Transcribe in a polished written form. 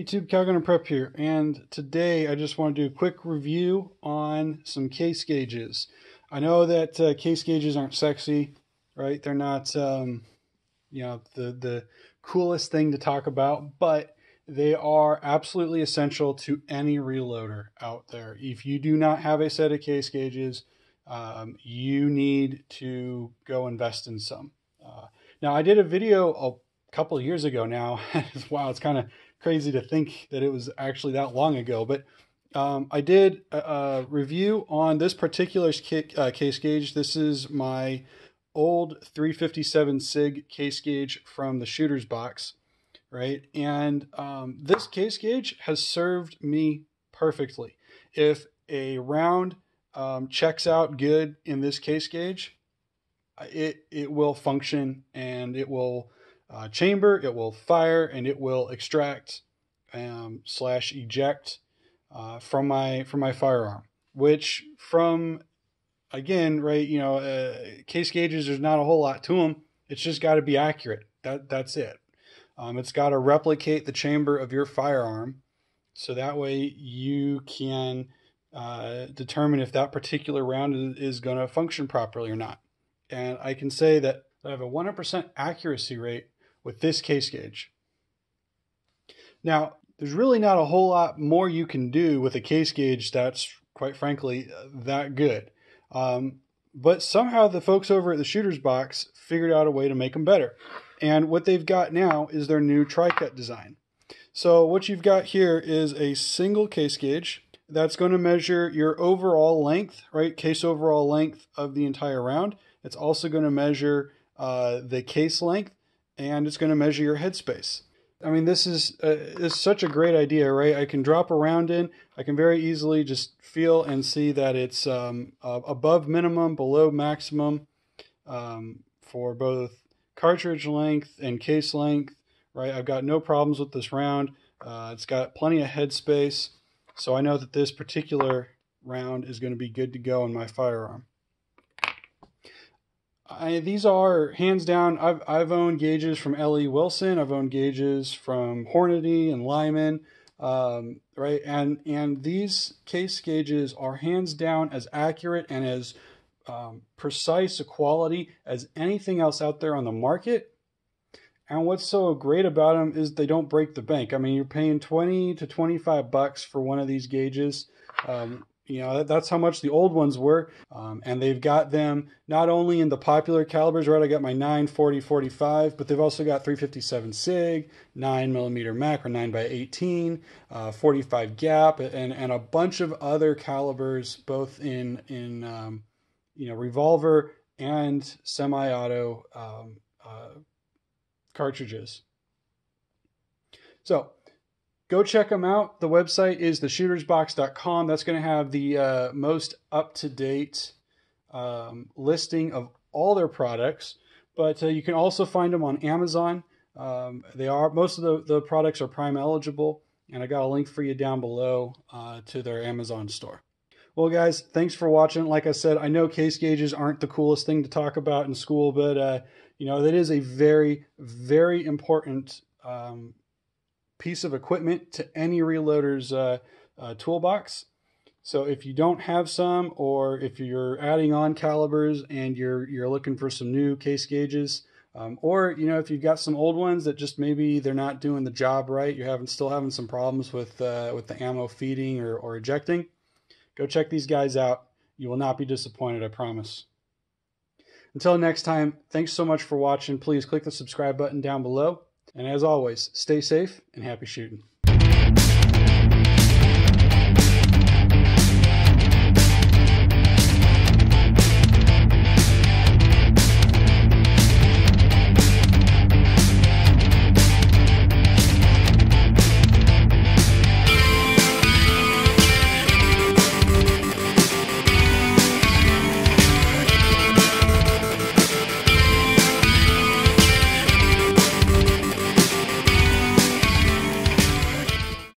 YouTube, Calgunandprep here, and today I just want to do a quick review on some case gauges. I know that case gauges aren't sexy, right? They're not, you know, the coolest thing to talk about, but they are absolutely essential to any reloader out there. If you do not have a set of case gauges, you need to go invest in some. Now, I did a video a couple of years ago now. Wow, it's kind of crazy to think that it was actually that long ago, but I did a review on this particular case gauge. This is my old 357 SIG case gauge from the shooter's box, right? And this case gauge has served me perfectly. If a round checks out good in this case gauge, it will function, and it will chamber, it will fire, and it will extract slash eject from my firearm. Which, from, again, right, you know, case gauges, there's not a whole lot to them. It's just got to be accurate. That's it. It's got to replicate the chamber of your firearm, so that way you can determine if that particular round is going to function properly or not. And I can say that I have a 100% accuracy rate with this case gauge. Now, there's really not a whole lot more you can do with a case gauge that's, quite frankly, that good. But somehow the folks over at the shooter's box figured out a way to make them better. And what they've got now is their new tri-cut design. So what you've got here is a single case gauge that's going to measure your overall length, right? Case overall length of the entire round. It's also going to measure the case length, and it's going to measure your headspace. I mean, this is such a great idea, right? I can drop a round in. I can very easily just feel and see that it's above minimum, below maximum for both cartridge length and case length, right? I've got no problems with this round. It's got plenty of headspace, so I know that this particular round is going to be good to go in my firearm. These are hands down. I've owned gauges from L.E. Wilson. I've owned gauges from Hornady and Lyman, right? And these case gauges are hands down as accurate and as precise a quality as anything else out there on the market. And what's so great about them is they don't break the bank. I mean, you're paying $20 to $25 for one of these gauges. You know, that's how much the old ones were. And they've got them not only in the popular calibers, right? I got my 9, 40, 45, but they've also got 357 SIG, 9mm Mac or 9x18, 45 gap, and a bunch of other calibers, both in you know, revolver and semi-auto cartridges. So go check them out. The website is theshootersbox.com. That's going to have the most up-to-date listing of all their products. But you can also find them on Amazon. Most of the products are Prime eligible, and I got a link for you down below to their Amazon store. Well, guys, thanks for watching. Like I said, I know case gauges aren't the coolest thing to talk about in school, but you know, that is a very, very important piece of equipment to any reloader's toolbox. So if you don't have some, or if you're adding on calibers and you're looking for some new case gauges, or you know, if you've got some old ones that just maybe they're not doing the job right, you're still having some problems with the ammo feeding or ejecting, go check these guys out. You will not be disappointed, I promise. Until next time, thanks so much for watching. Please click the subscribe button down below. And as always, stay safe and happy shooting.